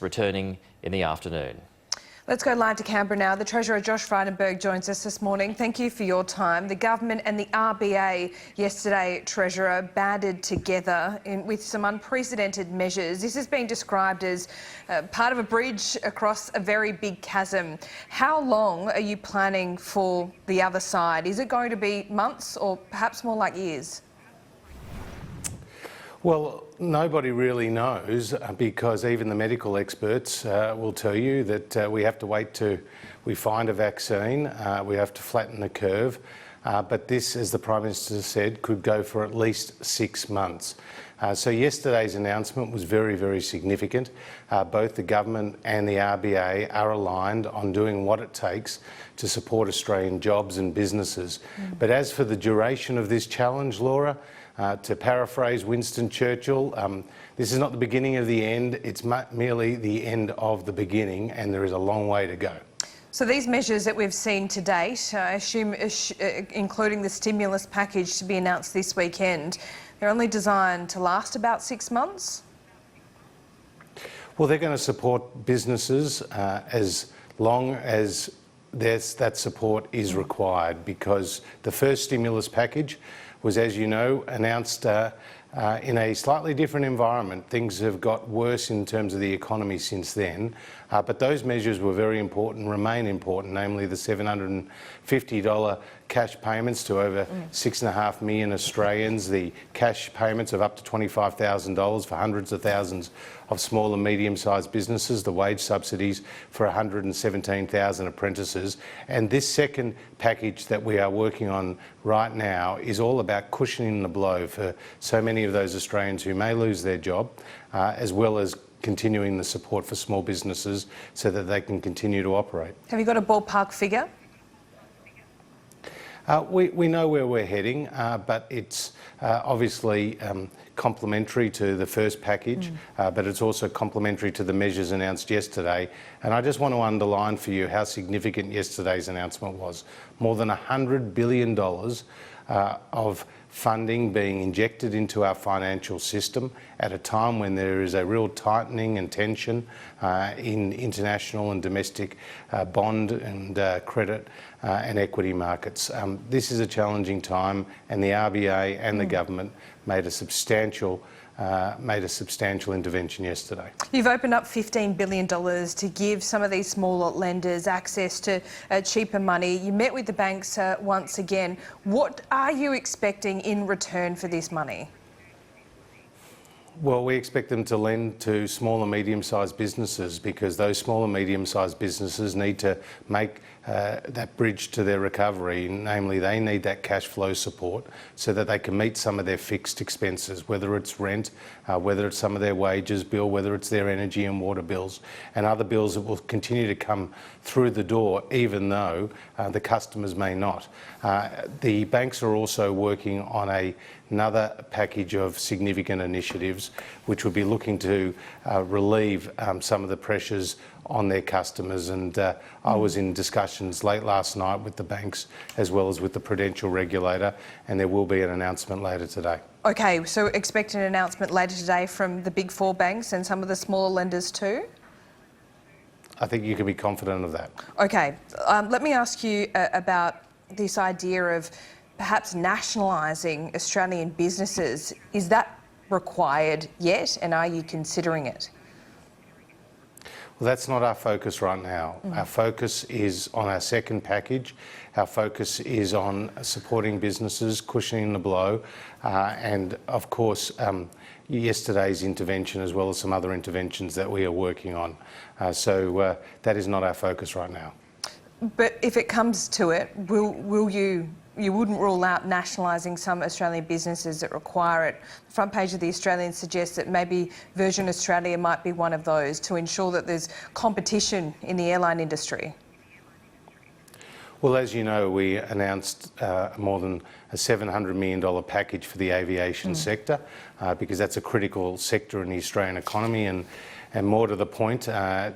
returning in the afternoon. Let's go live to Canberra now. The Treasurer Josh Frydenberg joins us this morning. Thank you for your time. The government and the RBA yesterday, Treasurer, banded together with some unprecedented measures. This has been described as part of a bridge across a very big chasm. How long are you planning for the other side? Is it going to be months or perhaps more like years? Well, nobody really knows because even the medical experts will tell you that we have to wait till we find a vaccine. We have to flatten the curve. But this, as the Prime Minister said, could go for at least 6 months. So yesterday's announcement was very, very significant. Both the government and the RBA are aligned on doing what it takes to support Australian jobs and businesses. But as for the duration of this challenge, Laura, to paraphrase Winston Churchill, this is not the beginning of the end, it's merely the end of the beginning, and there is a long way to go. So these measures that we've seen to date, I assume including the stimulus package to be announced this weekend, they're only designed to last about 6 months? Well, they're going to support businesses as long as that support is required, because the first stimulus package was, as you know, announced in a slightly different environment. Things have got worse in terms of the economy since then, but those measures were very important, remain important, namely the $750 cash payments to over 6.5 million Australians, the cash payments of up to $25,000 for hundreds of thousands of small and medium-sized businesses, the wage subsidies for 117,000 apprentices. And this second package that we are working on right now is all about cushioning the blow for so many of those Australians who may lose their job, as well as continuing the support for small businesses so that they can continue to operate. Have you got a ballpark figure? We know where we're heading, but it's obviously complementary to the first package, but it's also complementary to the measures announced yesterday. And I just want to underline for you how significant yesterday's announcement was. More than $100 billion of funding being injected into our financial system at a time when there is a real tightening and tension in international and domestic bond and credit and equity markets. This is a challenging time, and the RBA and the government made a substantial intervention yesterday. You've opened up $15 billion to give some of these smaller lenders access to cheaper money. You met with the banks once again. What are you expecting in return for this money? Well, we expect them to lend to small and medium-sized businesses, because those small and medium-sized businesses need to make that bridge to their recovery. Namely, they need that cash flow support so that they can meet some of their fixed expenses, whether it's rent, whether it's some of their wages bill, whether it's their energy and water bills, and other bills that will continue to come through the door, even though the customers may not. The banks are also working on another package of significant initiatives which would be looking to relieve some of the pressures on their customers. And I was in discussions late last night with the banks as well as with the Prudential regulator, and there will be an announcement later today. Okay, so expect an announcement later today from the big four banks and some of the smaller lenders too? I think you can be confident of that. Okay, let me ask you about this idea of perhaps nationalising Australian businesses. Is that required yet, and are you considering it? Well, that's not our focus right now. Our focus is on our second package. Our focus is on supporting businesses, cushioning the blow, and of course yesterday's intervention, as well as some other interventions that we are working on. So that is not our focus right now. But if it comes to it, will you wouldn't rule out nationalising some Australian businesses that require it? The front page of The Australian suggests that maybe Virgin Australia might be one of those, to ensure that there's competition in the airline industry. Well, as you know, we announced more than a $700 million package for the aviation sector, because that's a critical sector in the Australian economy, and more to the point,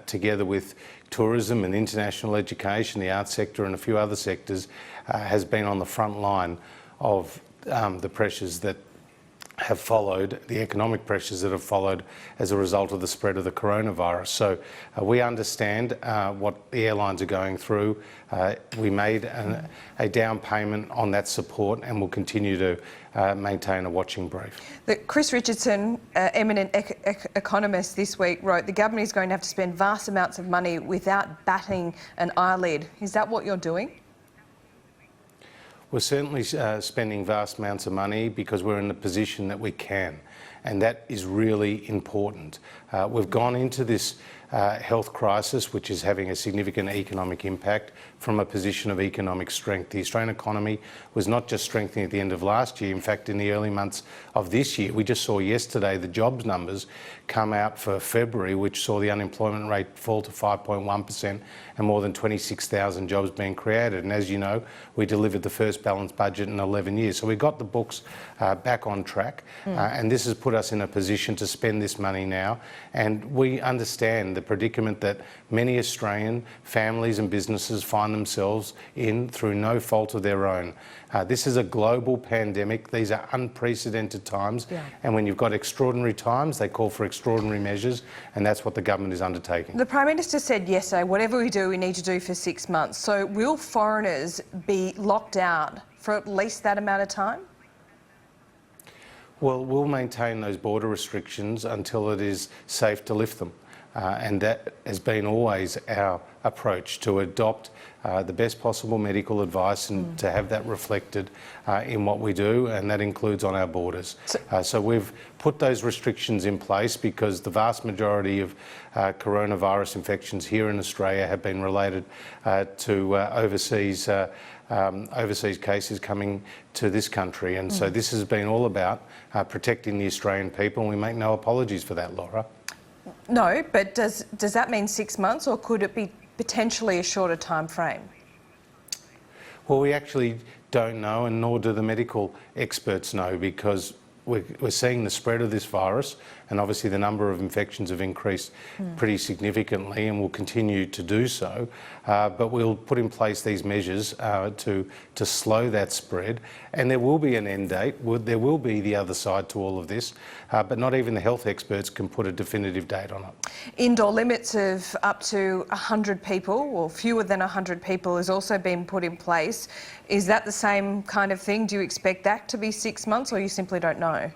together with tourism and international education, the arts sector and a few other sectors, has been on the front line of the pressures that have followed, the economic pressures that have followed as a result of the spread of the coronavirus. So we understand what the airlines are going through. We made a down payment on that support and will continue to maintain a watching brief. Chris Richardson, eminent economist this week, wrote the government is going to have to spend vast amounts of money without batting an eyelid. Is that what you're doing? We're certainly spending vast amounts of money because we're in the position that we can, and that is really important. We've gone into this health crisis, which is having a significant economic impact, from a position of economic strength. The Australian economy was not just strengthening at the end of last year. In fact, in the early months of this year, we just saw yesterday the jobs numbers come out for February, which saw the unemployment rate fall to 5.1% and more than 26,000 jobs being created. And as you know, we delivered the first balanced budget in 11 years. So we got the books back on track, and this has put us in a position to spend this money now. And we understand the predicament that many Australian families and businesses find themselves in through no fault of their own. This is a global pandemic. These are unprecedented times, and when you've got extraordinary times, they call for extraordinary measures, and that's what the government is undertaking. The Prime Minister said yesterday, whatever we do, we need to do for 6 months. So will foreigners be locked out for at least that amount of time? Well, we'll maintain those border restrictions until it is safe to lift them. And that has been always our approach, to adopt the best possible medical advice and to have that reflected in what we do, and that includes on our borders. So we've put those restrictions in place because the vast majority of coronavirus infections here in Australia have been related to overseas cases coming to this country. And so this has been all about protecting the Australian people, and we make no apologies for that, Laura. No, but does that mean 6 months, or could it be potentially a shorter time frame? Well, we actually don't know, and nor do the medical experts know, because we're seeing the spread of this virus, and obviously the number of infections have increased pretty significantly and will continue to do so. But we'll put in place these measures to slow that spread, and there will be an end date. There will be the other side to all of this, but not even the health experts can put a definitive date on it. Indoor limits of up to 100 people, or fewer than 100 people, has also been put in place. Is that the same kind of thing? Do you expect that to be 6 months, or you simply don't know?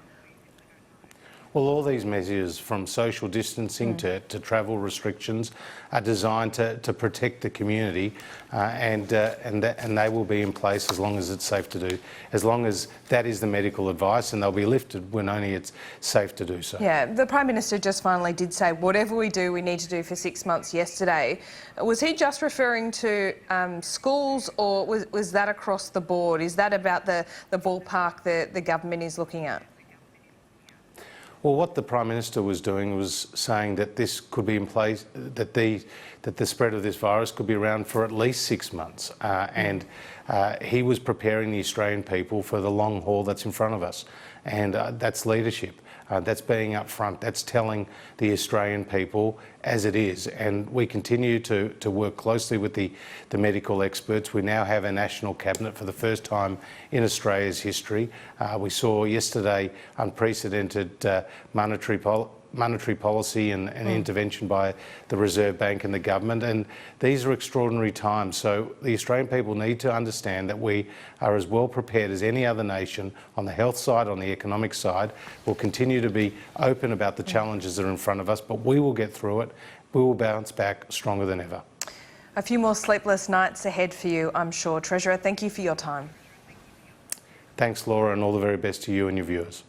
Well, all these measures, from social distancing to travel restrictions, are designed to protect the community, and they will be in place as long as it's safe to do, as long as that is the medical advice, and they'll be lifted when only it's safe to do so. Yeah, the Prime Minister just finally did say whatever we do, we need to do for 6 months yesterday. Was he just referring to schools, or was that across the board? Is that about the ballpark the government is looking at? Well, what the Prime Minister was doing was saying that this could be in place, that the spread of this virus could be around for at least 6 months. And he was preparing the Australian people for the long haul that's in front of us. And that's leadership. That's being upfront. That's telling the Australian people as it is. And we continue to work closely with the medical experts. We now have a national cabinet for the first time in Australia's history. We saw yesterday unprecedented monetary policy and intervention by the Reserve Bank and the government, and these are extraordinary times. So the Australian people need to understand that we are as well prepared as any other nation on the health side, on the economic side. We'll continue to be open about the challenges that are in front of us, but we will get through it. We will bounce back stronger than ever. A few more sleepless nights ahead for you, I'm sure. Treasurer, thank you for your time. Thanks, Laura, and all the very best to you and your viewers.